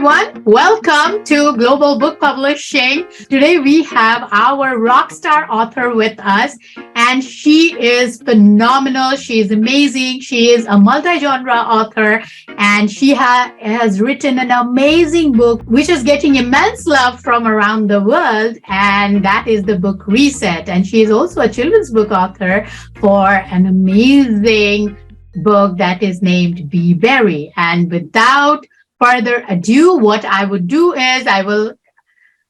everyone. Welcome to Global Book Publishing. Today we have our rock star author with us, and she is phenomenal. She is amazing. She is a multi-genre author, and she has written an amazing book, which is getting immense love from around the world, and that is the book Reset. And she is also a children's book author for an amazing book that is named Be Berry. And without further ado, what I would do is I will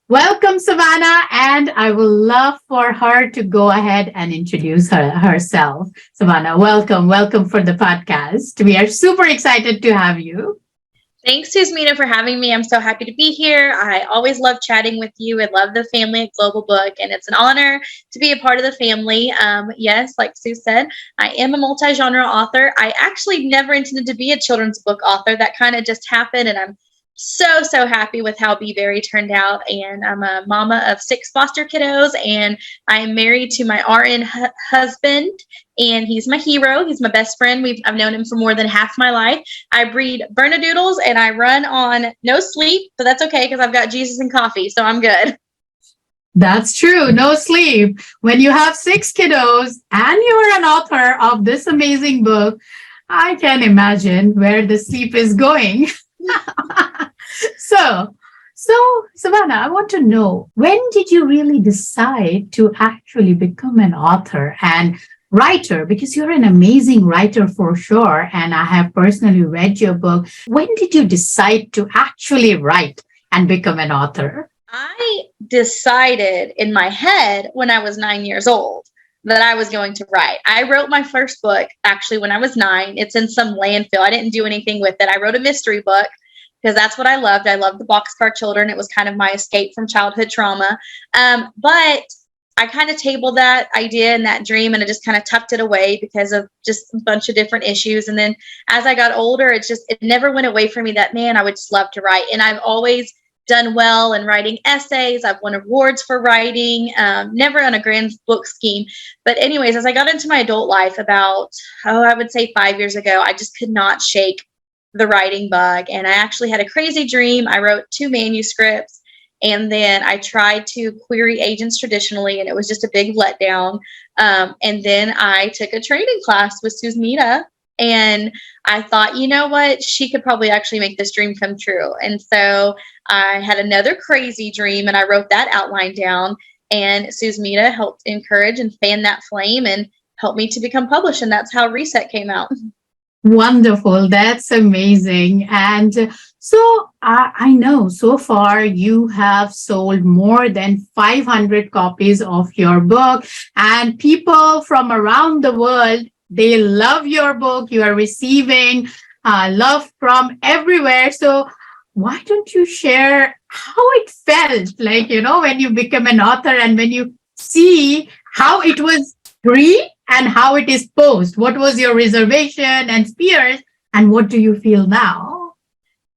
welcome Savanna, and I will love for her to go ahead and introduce herself. Savanna, welcome for the podcast. We are super excited to have you. Thanks, Susmita, for having me. I'm so happy to be here. I always love chatting with you. I love the family at Global Book, and it's an honor to be a part of the family. Yes, like Sue said, I am a multi-genre author. I actually never intended to be a children's book author. That kind of just happened, and I'm so happy with how Be Berry turned out. And I'm a mama of 6 foster kiddos, and I am married to my RN husband, and he's my hero. He's my best friend. I've known him for more than half my life. I breed Bernedoodles, and I run on no sleep, but that's okay because I've got Jesus and coffee, so I'm good. That's true. No sleep. When you have 6 kiddos and you're an author of this amazing book, I can imagine where the sleep is going. So, Savanna, I want to know, when did you really decide to actually become an author and writer? Because you're an amazing writer for sure, and I have personally read your book. When did you decide to actually write and become an author? I decided in my head when I was 9 years old that I was going to write. I wrote my first book actually when I was 9. It's in some landfill. I didn't do anything with it. I wrote a mystery book because that's what I loved. I loved the Boxcar Children. It was kind of my escape from childhood trauma. But I kind of tabled that idea and that dream, and I just kind of tucked it away because of just a bunch of different issues. And then as I got older, it never went away from me that, man, I would just love to write. And I've always done well in writing essays. I've won awards for writing, never on a grand book scheme. But anyways, as I got into my adult life about, I would say 5 years ago, I just could not shake the writing bug. And I actually had a crazy dream. I wrote 2 manuscripts, and then I tried to query agents traditionally, and it was just a big letdown. And then I took a training class with Susmita, and I thought, you know what, she could probably actually make this dream come true. And so I had another crazy dream, and I wrote that outline down, and Susmita helped encourage and fan that flame and helped me to become published. And that's how Reset came out. Wonderful. That's amazing. And so I know so far you have sold more than 500 copies of your book, and people from around the world, they love your book. You are receiving love from everywhere. So why don't you share how it felt like, when you become an author and when you see how it was pre and how it is post? What was your reservation and fears, and what do you feel now?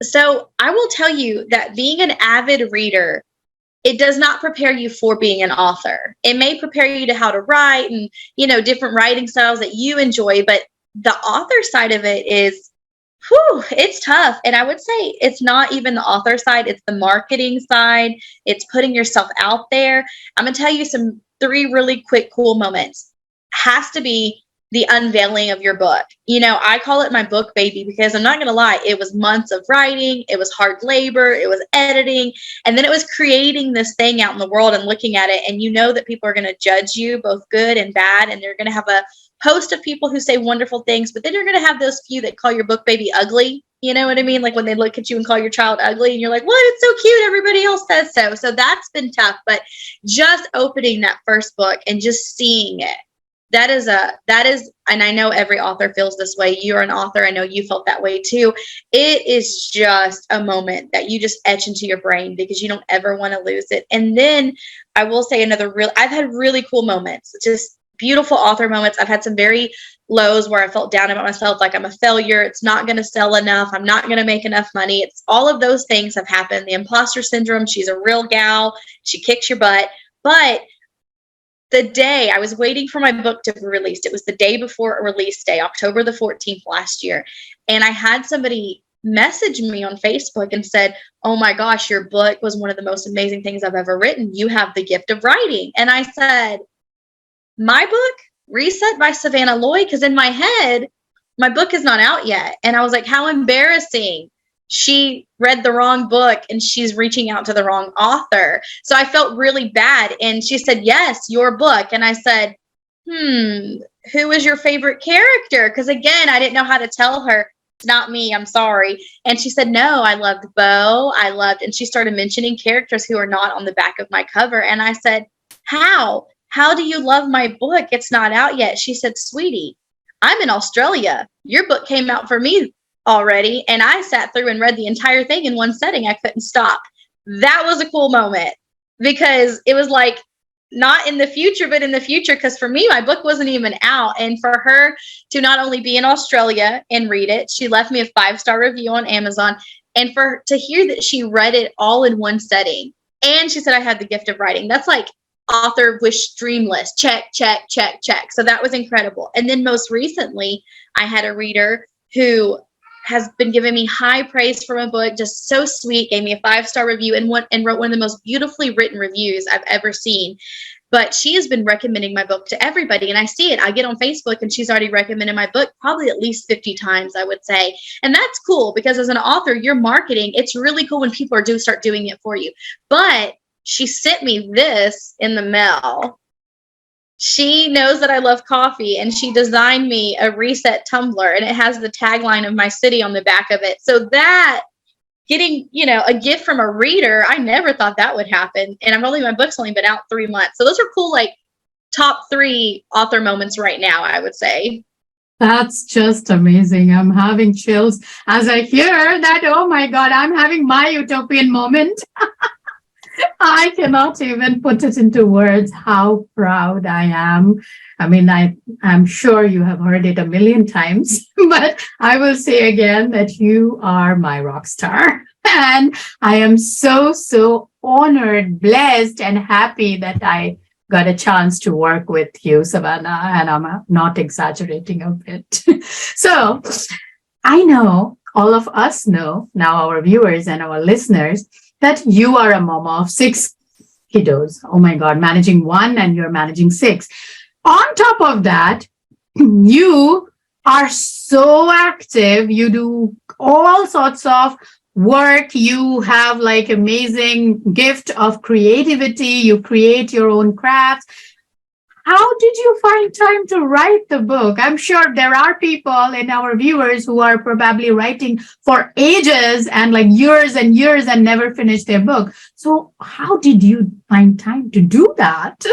So I will tell you that being an avid reader, it does not prepare you for being an author. It may prepare you to how to write and, different writing styles that you enjoy, but the author side of it is, it's tough. And I would say it's not even the author side, it's the marketing side. It's putting yourself out there. I'm going to tell you 3 really quick, cool moments. Has to be the unveiling of your book. I call it my book baby because I'm not going to lie, it was months of writing, it was hard labor, it was editing, and then it was creating this thing out in the world and looking at it, and that people are going to judge you, both good and bad, and they're going to have a host of people who say wonderful things, but then you're going to have those few that call your book baby ugly. You know what I mean? Like when they look at you and call your child ugly and you're like, what? It's so cute. Everybody else says so. So that's been tough, but just opening that first book and just seeing it, that is, and I know every author feels this way. You're an author. I know you felt that way too. It is just a moment that you just etch into your brain because you don't ever want to lose it. And then I will say I've had really cool moments, just beautiful author moments. I've had some very lows where I felt down about myself, like I'm a failure. It's not going to sell enough. I'm not going to make enough money. It's all of those things have happened. The imposter syndrome. She's a real gal. She kicks your butt. But the day I was waiting for my book to be released, it was the day before a release day, October the 14th last year. And I had somebody messaged me on Facebook and said, "Oh my gosh, your book was one of the most amazing things I've ever written. You have the gift of writing." And I said, "My book, Reset by Savanna Loy?" Because in my head, my book is not out yet. And I was like, how embarrassing. She read the wrong book and she's reaching out to the wrong author. So I felt really bad. And she said, "Yes, your book." And I said, who is your favorite character? Because again, I didn't know how to tell her, "It's not me, I'm sorry." And she said, "No, I loved Bo. And she started mentioning characters who are not on the back of my cover. And I said, how? How do you love my book? It's not out yet." She said, "Sweetie, I'm in Australia. Your book came out for me already." And I sat through and read the entire thing in one setting. I couldn't stop. That was a cool moment because it was like, not in the future, but in the future. Because for me, my book wasn't even out. And for her to not only be in Australia and read it, she left me a 5-star review on Amazon. And for her to hear that she read it all in one setting. And she said, "I had the gift of writing." That's like author wish dream list. Check, check, check, check. So that was incredible. And then most recently, I had a reader who has been giving me high praise for my book, just so sweet, gave me a 5-star review and wrote one of the most beautifully written reviews I've ever seen. But she has been recommending my book to everybody. And I see it. I get on Facebook and she's already recommended my book probably at least 50 times, I would say. And that's cool because as an author, you're marketing. It's really cool when people start doing it for you. But she sent me this in the mail. She knows that I love coffee and she designed me a Reset tumbler and it has the tagline of my city on the back of it. So that getting, a gift from a reader, I never thought that would happen. And my book's only been out 3 months. So those are cool, like top 3 author moments right now, I would say. That's just amazing. I'm having chills as I hear that. Oh my God, I'm having my utopian moment. I cannot even put it into words how proud I am. I mean, I'm sure you have heard it a million times, but I will say again that you are my rock star. And I am so, so honored, blessed, and happy that I got a chance to work with you, Savanna, and I'm not exaggerating a bit. So I know, all of us know, now our viewers and our listeners, that you are a mama of 6 kiddos. Oh my God, managing 1 and you're managing 6. On top of that, you are so active. You do all sorts of work. You have like amazing gift of creativity. You create your own crafts. How did you find time to write the book? I'm sure there are people in our viewers who are probably writing for ages and like years and years and never finish their book. So how did you find time to do that?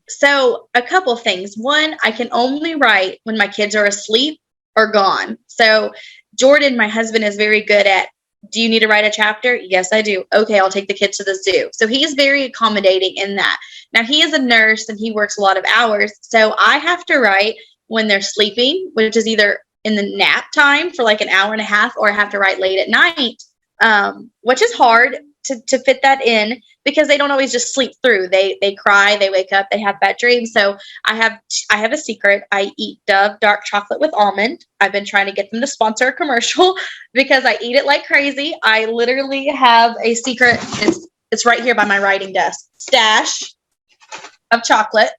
So a couple of things. One, I can only write when my kids are asleep or gone. So Jordan, my husband, is very good at, "Do you need to write a chapter?" "Yes, I do." "Okay, I'll take the kids to the zoo." So he is very accommodating in that. Now, he is a nurse and he works a lot of hours. So I have to write when they're sleeping, which is either in the nap time for like an hour and a half, or I have to write late at night, which is hard to fit that in because they don't always just sleep through. They cry, they wake up, they have bad dreams. So I have a secret. I eat Dove dark chocolate with almond. I've been trying to get them to sponsor a commercial because I eat it like crazy. I literally have a secret. It's right here by my writing desk. Stash of chocolate.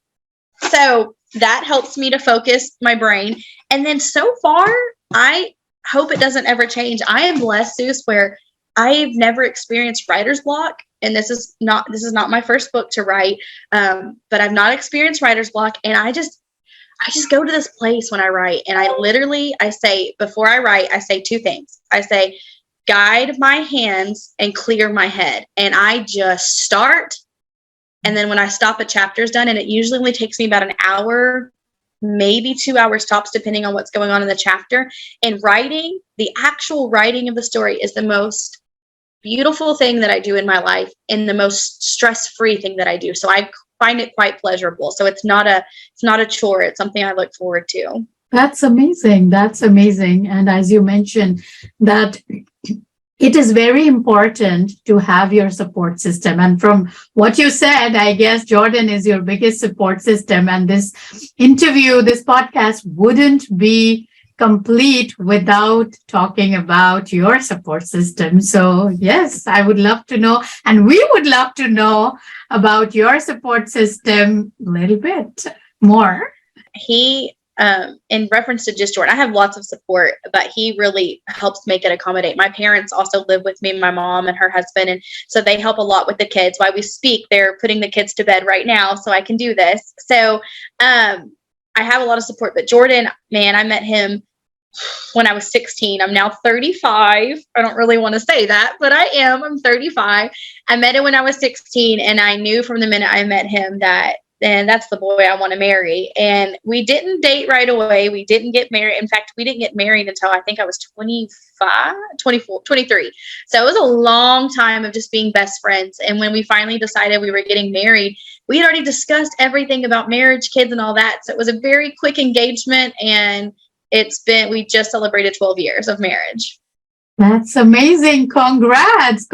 So that helps me to focus my brain. And then so far, I hope it doesn't ever change. I am blessed, Seuss, where I've never experienced writer's block. And this is not my first book to write. But I've not experienced writer's block. And I just go to this place when I write. And I say, before I write, I say 2 things. I say, guide my hands and clear my head. And I just start. And then when I stop, a chapter's done. And it usually only takes me about an hour, maybe 2 hours tops, depending on what's going on in the chapter. And writing, the actual writing of the story is the most beautiful thing that I do in my life and the most stress-free thing that I do. So I find it quite pleasurable. So it's not a chore. It's something I look forward to. That's amazing. That's amazing. And as you mentioned, that it is very important to have your support system. And from what you said, I guess Jordan is your biggest support system. And this interview, this podcast wouldn't be complete without talking about your support system. So, yes, I would love to know, and we would love to know about your support system a little bit more. He, in reference to just Jordan, I have lots of support, but he really helps make it accommodate. My parents also live with me, my mom and her husband, and so they help a lot with the kids. While we speak, they're putting the kids to bed right now, so I can do this. So I have a lot of support, but Jordan, man, I met him when I was 16. I'm now 35. I don't really want to say that, but I am. I'm 35. I met him when I was 16, and I knew from the minute I met him that, and that's the boy I want to marry. And we didn't date right away. We didn't get married. In fact, we didn't get married until I think I was 25, 24, 23. So it was a long time of just being best friends. And when we finally decided we were getting married, we had already discussed everything about marriage, kids, and all that. So it was a very quick engagement, and we just celebrated 12 years of marriage. That's amazing. Congrats.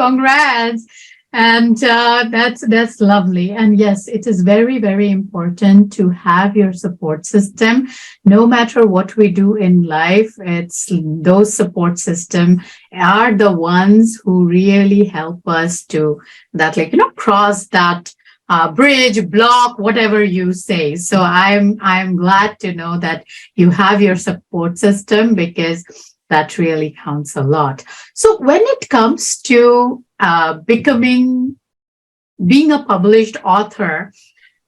And that's lovely. And yes, it is very, very important to have your support system. No matter what we do in life, it's those support system are the ones who really help us to that, cross that bridge, block, whatever you say. So I'm glad to know that you have your support system, because that really counts a lot. So when it comes to being a published author,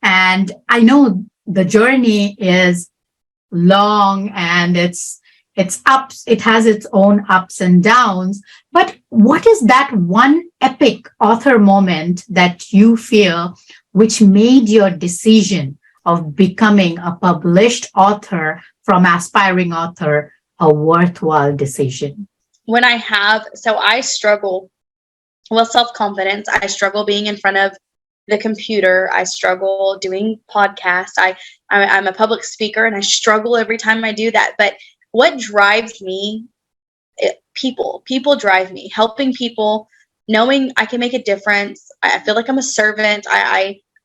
and I know the journey is long and it's ups, it has its own ups and downs, but what is that one epic author moment that you feel which made your decision of becoming a published author from aspiring author a worthwhile decision? I struggle with self-confidence. I struggle being in front of the computer. I struggle doing podcasts. I'm a public speaker, and I struggle every time I do that. But what drives me? People drive me. Helping people, knowing I can make a difference. I feel like I'm a servant.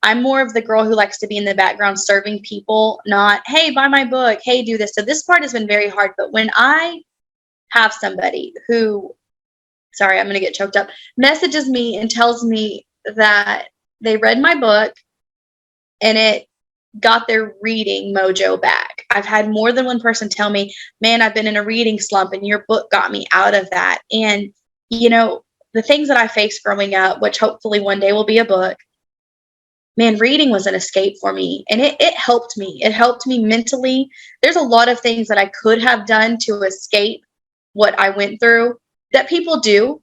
I'm more of the girl who likes to be in the background serving people, not, hey, buy my book, hey, do this. So this part has been very hard. But when I have somebody who, sorry, I'm going to get choked up, messages me and tells me that they read my book and it got their reading mojo back. I've had more than one person tell me, man, I've been in a reading slump and your book got me out of that. And, the things that I faced growing up, which hopefully one day will be a book, man, reading was an escape for me, and it helped me. It helped me mentally. There's a lot of things that I could have done to escape what I went through that people do,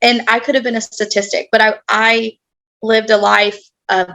and I could have been a statistic, but I lived a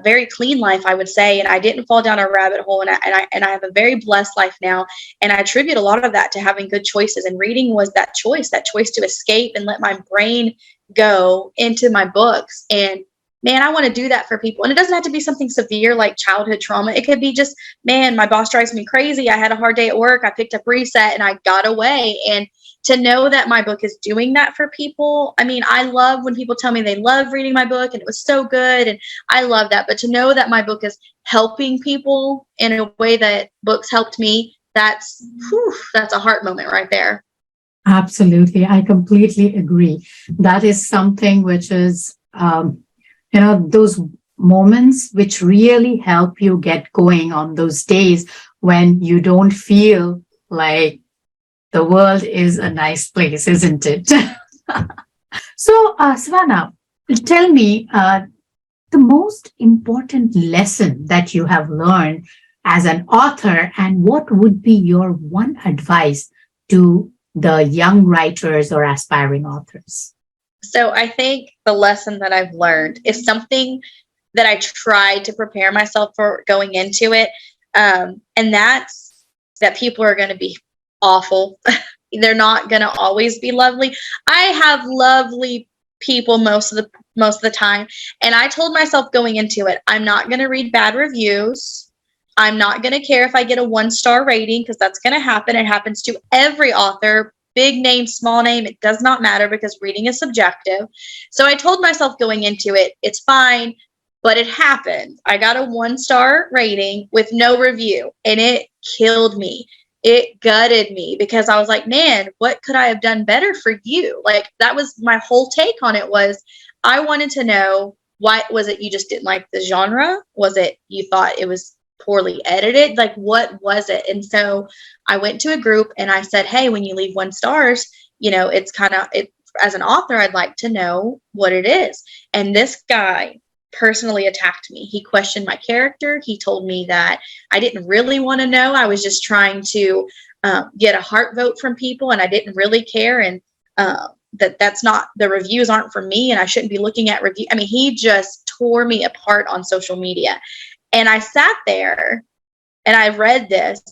very clean life, I would say, and I didn't fall down a rabbit hole, and I have a very blessed life now, and I attribute a lot of that to having good choices, and reading was that choice to escape and let my brain go into my books. And man, I want to do that for people. And it doesn't have to be something severe like childhood trauma. It could be just, man, my boss drives me crazy. I had a hard day at work. I picked up Reset and I got away. And to know that my book is doing that for people. I mean, I love when people tell me they love reading my book and it was so good. And I love that. But to know that my book is helping people in a way that books helped me, that's a heart moment right there. Absolutely. I completely agree. That is something which is, those moments which really help you get going on those days when you don't feel like the world is a nice place, isn't it? So, Savanna, tell me the most important lesson that you have learned as an author, and what would be your one advice to the young writers or aspiring authors? So I think the lesson that I've learned is something that I tried to prepare myself for going into it. And that's that people are going to be awful. They're not going to always be lovely. I have lovely people most of the time. And I told myself going into it, I'm not going to read bad reviews. I'm not going to care if I get a 1-star rating, because that's going to happen. It happens to every author. Big name, small name, it does not matter, because reading is subjective. So I told myself going into it, it's fine, but it happened. I got a 1-star rating with no review, and it killed me. it gutted me because I was like, man, what could I have done better for you? Like, that was my whole take on it. Was I wanted to know, why was it you just didn't like the genre? Was it you thought it was poorly edited? Like, what was it? And so I went to a group and I said, hey, when you leave 1 stars, it's kind of it. As an author, I'd like to know what it is. And this guy personally attacked me. He questioned my character. He told me that I didn't really want to know. I was just trying to get a heart vote from people, and I didn't really care. And that's not, the reviews aren't for me, and I shouldn't be looking at review. I mean, he just tore me apart on social media. And I sat there and I read this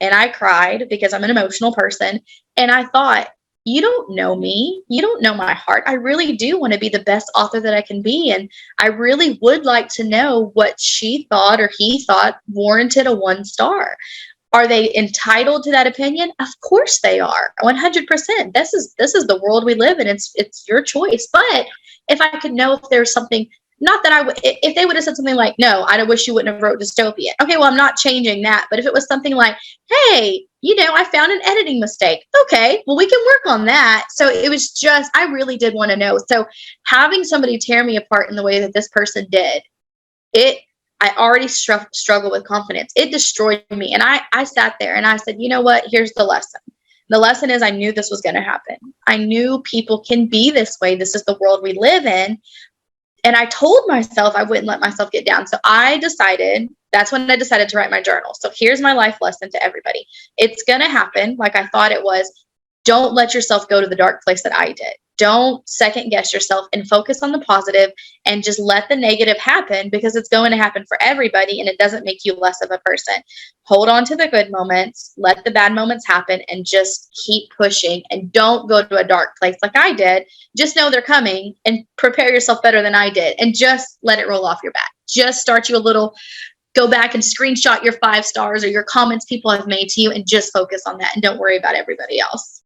and I cried because I'm an emotional person. And I thought, you don't know me. You don't know my heart. I really do want to be the best author that I can be. And I really would like to know what she thought or he thought warranted a 1 star. Are they entitled to that opinion? Of course they are. 100%. This is the world we live in. It's your choice. But if I could know if there's something, not that I would, if they would have said something like, no, I wish you wouldn't have wrote dystopia. Okay, well, I'm not changing that. But if it was something like, hey, I found an editing mistake. Okay, well, we can work on that. So it was just, I really did want to know. So having somebody tear me apart in the way that this person did, I already struggle with confidence. It destroyed me. And I sat there and I said, you know what? Here's the lesson. The lesson is, I knew this was going to happen. I knew people can be this way. This is the world we live in. And I told myself I wouldn't let myself get down. So that's when I decided to write my journal. So here's my life lesson to everybody. It's going to happen like I thought it was. Don't let yourself go to the dark place that I did. Don't second guess yourself and focus on the positive and just let the negative happen, because it's going to happen for everybody and it doesn't make you less of a person. Hold on to the good moments, let the bad moments happen, and just keep pushing, and don't go to a dark place like I did. Just know they're coming and prepare yourself better than I did, and just let it roll off your back. Just start you a little, go back and screenshot your 5 stars or your comments people have made to you, and just focus on that and don't worry about everybody else.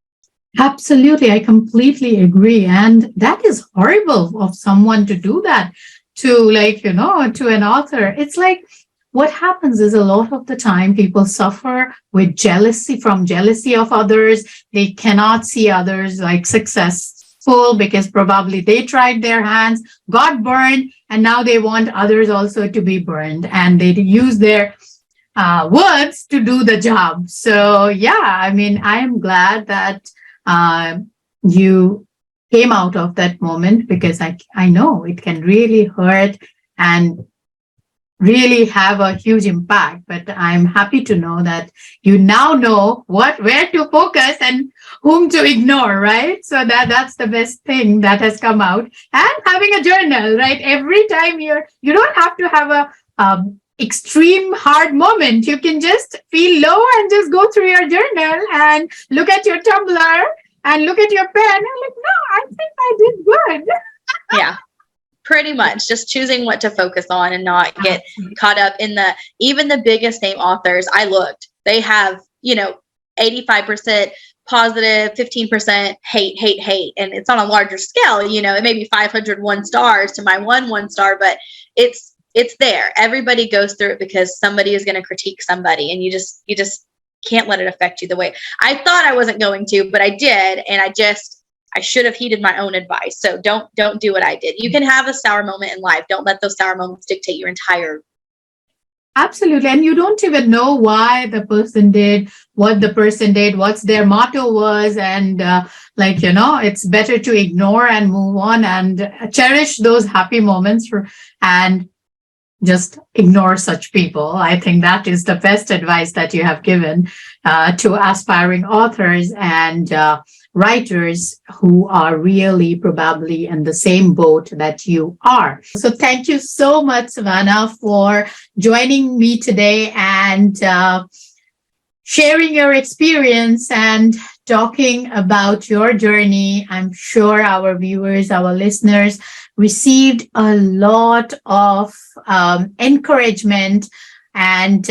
Absolutely. I completely agree. And that is horrible of someone to do that to, to an author. It's like, what happens is, a lot of the time people suffer with jealousy of others. They cannot see others like successful because probably they tried their hands, got burned, and now they want others also to be burned. And they use their words to do the job. So, yeah, I mean, I am glad that you came out of that moment, because I know it can really hurt and really have a huge impact. But I'm happy to know that you now know where to focus and whom to ignore, right? So that's the best thing that has come out. And having a journal, right? Every time you don't have to have a extreme hard moment. You can just feel low and just go through your journal and look at your Tumblr and look at your pen and like, no, I think I did good. Yeah, pretty much just choosing what to focus on and not get caught up in even the biggest name authors. I looked, they have, 85% positive, 15% hate. And it's on a larger scale, it may be 500 1 stars to my 1 star, but it's there. Everybody goes through it because somebody is going to critique somebody, and you just can't let it affect you the way I thought I wasn't going to, but I did. And I should have heeded my own advice. So don't do what I did. You can have a sour moment in life. Don't let those sour moments dictate your entire. Absolutely. And you don't even know why the person did what the person did, what's their motto was. And it's better to ignore and move on and cherish those happy moments and just ignore such people. I think that is the best advice that you have given to aspiring authors and writers who are really probably in the same boat that you are. So thank you so much, Savanna, for joining me today and sharing your experience and talking about your journey. I'm sure our viewers, our listeners received a lot of encouragement, and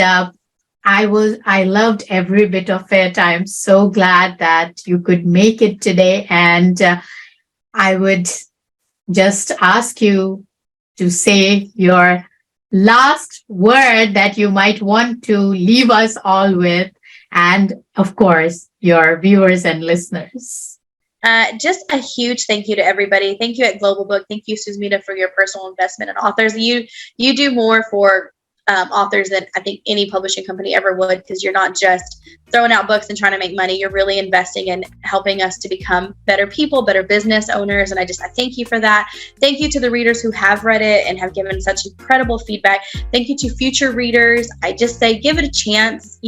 I loved every bit of it. I am so glad that you could make it today, and I would just ask you to say your last word that you might want to leave us all with, and of course, your viewers and listeners. Just a huge thank you to everybody. Thank you at Global Book. Thank you, Susmita, for your personal investment in authors. You do more for authors than I think any publishing company ever would, because you're not just throwing out books and trying to make money. You're really investing in helping us to become better people, better business owners. And I thank you for that. Thank you to the readers who have read it and have given such incredible feedback. Thank you to future readers. I just say, give it a chance.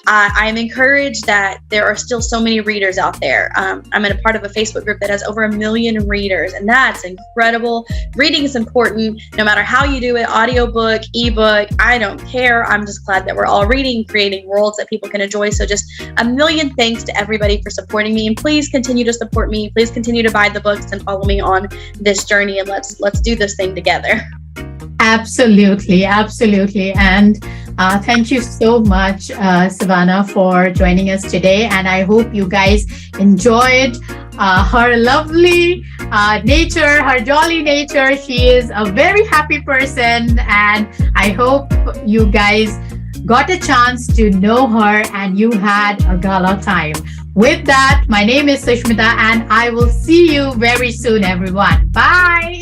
I'm encouraged that there are still so many readers out there. I'm in a part of a Facebook group that has over 1 million readers, and that's incredible. Reading is important, no matter how you do it, audiobook, ebook, I don't care. I'm just glad that we're all reading, creating worlds that people can enjoy. So just a million thanks to everybody for supporting me, and please continue to support me. Please continue to buy the books and follow me on this journey, and let's do this thing together. Absolutely. And thank you so much, Savanna, for joining us today. And I hope you guys enjoyed her lovely nature, her jolly nature. She is a very happy person, and I hope you guys got a chance to know her and you had a gala time. With that, my name is Sushmita, and I will see you very soon, everyone. Bye.